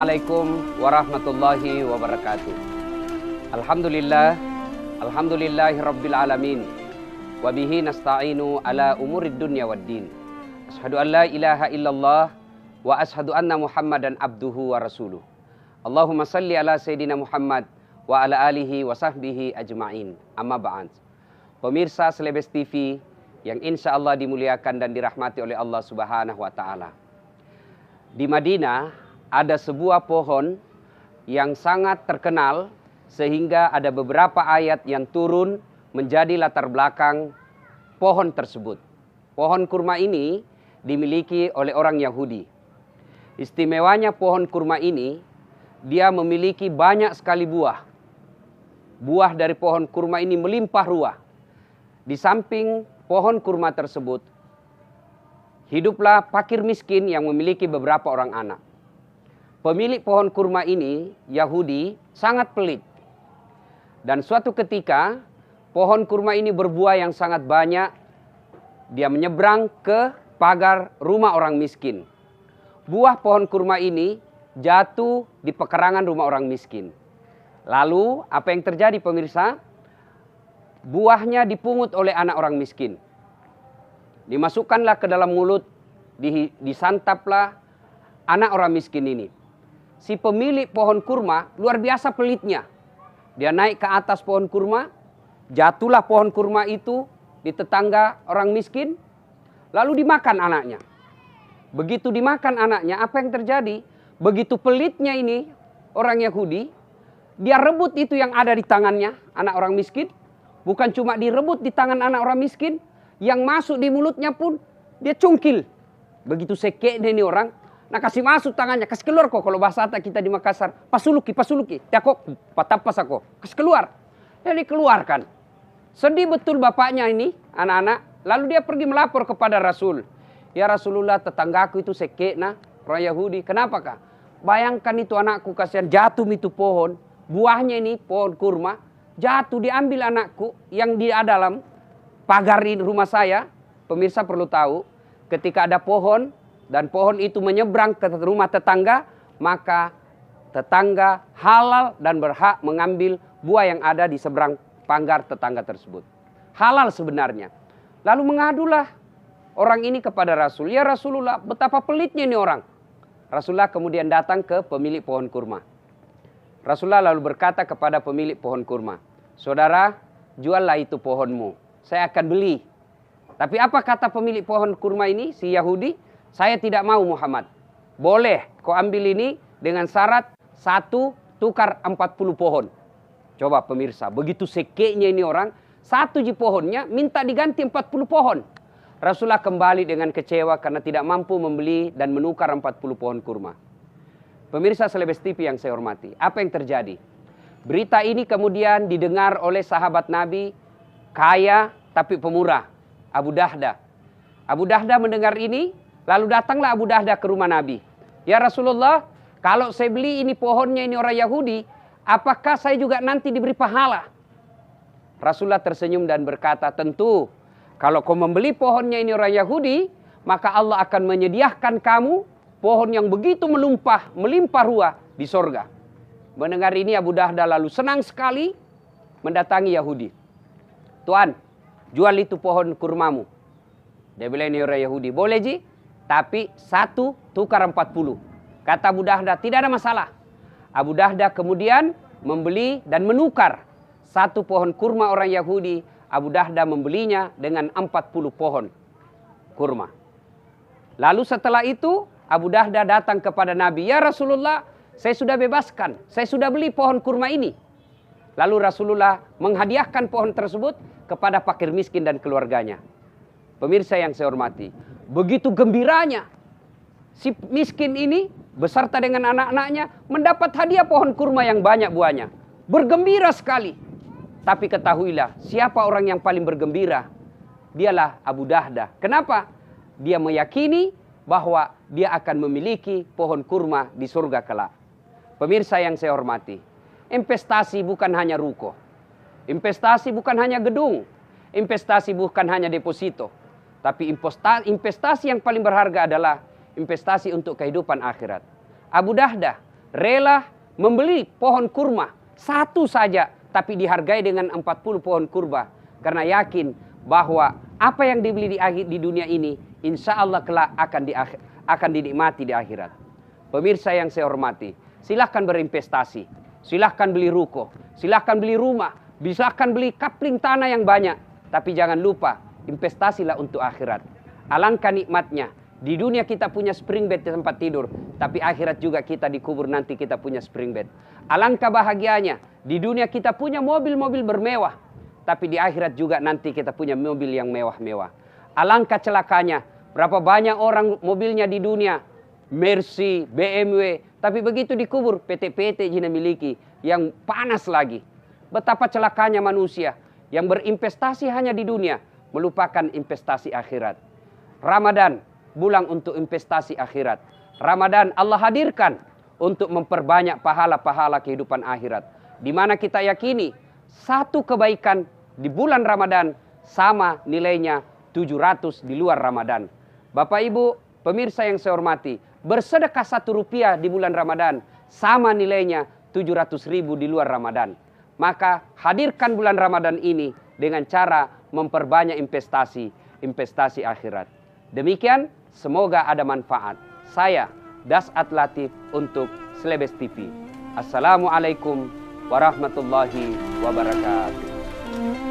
Assalamualaikum warahmatullahi wabarakatuh. Alhamdulillahi rabbil alamin. Wabihi nasta'inu ala umurid dunya waddin. Ashhadu an la ilaha illallah wa ashhadu anna Muhammadan abduhu wa rasuluh. Allahumma salli ala Sayyidina Muhammad wa ala alihi wa sahbihi ajma'in. Amma ba'd. Pemirsa Selebes TV yang insya Allah dimuliakan dan dirahmati oleh Allah Subhanahu wa Ta'ala. Di Madinah ada sebuah pohon yang sangat terkenal sehingga ada beberapa ayat yang turun menjadi latar belakang pohon tersebut. Pohon kurma ini dimiliki oleh orang Yahudi. Istimewanya pohon kurma ini, dia memiliki banyak sekali buah. Buah dari pohon kurma ini melimpah ruah. Di samping pohon kurma tersebut, hiduplah fakir miskin yang memiliki beberapa orang anak. Pemilik pohon kurma ini, Yahudi, sangat pelit. Dan suatu ketika, pohon kurma ini berbuah yang sangat banyak. Dia menyeberang ke pagar rumah orang miskin. Buah pohon kurma ini jatuh di pekarangan rumah orang miskin. Lalu, apa yang terjadi pemirsa? Buahnya dipungut oleh anak orang miskin. Dimasukkanlah ke dalam mulut, disantaplah anak orang miskin ini. Si pemilik pohon kurma luar biasa pelitnya. Dia naik ke atas pohon kurma, jatuhlah pohon kurma itu di tetangga orang miskin, lalu dimakan anaknya. Begitu dimakan anaknya, apa yang terjadi? Begitu pelitnya ini orang Yahudi, dia rebut itu yang ada di tangannya, anak orang miskin. Bukan cuma direbut di tangan anak orang miskin, yang masuk di mulutnya pun dia cungkil. Begitu sekeknya ini orang, nah kasih masuk tangannya, kasih keluar kok. Kalau bahasa kita di Makassar, pasuluki, tiakok, patapas aku, kasih keluar. Dan dikeluarkan. Sedih betul bapaknya ini, anak-anak. Lalu dia pergi melapor kepada Rasul. Ya Rasulullah, tetanggaku itu sekekna, orang Yahudi. Kenapa kah? Bayangkan itu anakku, kasihan jatuh itu pohon. Buahnya ini pohon kurma, jatuh diambil anakku yang di dalam pagar rumah saya. Pemirsa perlu tahu, ketika ada pohon, dan pohon itu menyeberang ke rumah tetangga, maka tetangga halal dan berhak mengambil buah yang ada di seberang pagar tetangga tersebut. Halal sebenarnya. Lalu mengadulah orang ini kepada Rasul. Ya Rasulullah, betapa pelitnya ini orang. Rasulullah kemudian datang ke pemilik pohon kurma. Rasulullah lalu berkata kepada pemilik pohon kurma, saudara, juallah itu pohonmu, saya akan beli. Tapi apa kata pemilik pohon kurma ini, si Yahudi? Saya tidak mau Muhammad. Boleh kau ambil ini dengan syarat 1 tukar 40 pohon. Coba pemirsa, begitu sekeknya ini orang, 1 ji pohonnya minta diganti 40 pohon. Rasulullah kembali dengan kecewa karena tidak mampu membeli dan menukar 40 pohon kurma. Pemirsa Selebes TV yang saya hormati, apa yang terjadi? Berita ini kemudian didengar oleh sahabat Nabi, kaya tapi pemurah, Abu Dahda. Abu Dahda mendengar ini, lalu datanglah Abu Dahda ke rumah Nabi. Ya Rasulullah, kalau saya beli ini pohonnya ini orang Yahudi, apakah saya juga nanti diberi pahala? Rasulullah tersenyum dan berkata, tentu. Kalau kau membeli pohonnya ini orang Yahudi, maka Allah akan menyediakan kamu pohon yang begitu melimpah ruah di sorga. Mendengar ini Abu Dahda lalu senang sekali mendatangi Yahudi. Tuan, jual itu pohon kurmamu. Dia bilang ini orang Yahudi, boleh ji? Tapi 1 tukar 40. Kata Abu Dahda, tidak ada masalah. Abu Dahda kemudian membeli dan menukar 1 pohon kurma orang Yahudi. Abu Dahda membelinya dengan 40 pohon kurma. Lalu setelah itu Abu Dahda datang kepada Nabi. Ya Rasulullah, saya sudah bebaskan. Saya sudah beli pohon kurma ini. Lalu Rasulullah menghadiahkan pohon tersebut kepada fakir miskin dan keluarganya. Pemirsa yang saya hormati, begitu gembiranya si miskin ini beserta dengan anak-anaknya mendapat hadiah pohon kurma yang banyak buahnya. Bergembira sekali. Tapi ketahuilah, siapa orang yang paling bergembira? Dialah Abu Dahda. Kenapa? Dia meyakini bahwa dia akan memiliki pohon kurma di surga kelak. Pemirsa yang saya hormati, investasi bukan hanya ruko. Investasi bukan hanya gedung. Investasi bukan hanya deposito. Tapi investasi yang paling berharga adalah investasi untuk kehidupan akhirat. Abu Dahda rela membeli pohon kurma satu saja, tapi dihargai dengan 40 pohon kurma. Karena yakin bahwa apa yang dibeli di dunia ini, insya Allah kelak akan dinikmati di akhirat. Pemirsa yang saya hormati, silahkan berinvestasi, silahkan beli ruko, silahkan beli rumah, silahkan beli kapling tanah yang banyak. Tapi jangan lupa, investasilah untuk akhirat. Alangkah nikmatnya, di dunia kita punya spring bed di tempat tidur, tapi akhirat juga kita dikubur nanti kita punya spring bed. Alangkah bahagianya, di dunia kita punya mobil-mobil bermewah, tapi di akhirat juga nanti kita punya mobil yang mewah-mewah. Alangkah celakanya, berapa banyak orang mobilnya di dunia, Mercy, BMW, tapi begitu dikubur, PT-PT jina miliki, yang panas lagi. Betapa celakanya manusia yang berinvestasi hanya di dunia, melupakan investasi akhirat. Ramadan, bulan untuk investasi akhirat. Ramadan Allah hadirkan untuk memperbanyak pahala-pahala kehidupan akhirat. Di mana kita yakini, satu kebaikan di bulan Ramadan sama nilainya 700 di luar Ramadan. Bapak Ibu, pemirsa yang saya hormati, bersedekah 1 rupiah di bulan Ramadan sama nilainya 700.000 di luar Ramadan. Maka hadirkan bulan Ramadan ini dengan cara memperbanyak investasi akhirat. Demikian, semoga ada manfaat. Saya Das'at Latif untuk Slebes TV. Assalamualaikum warahmatullahi wabarakatuh.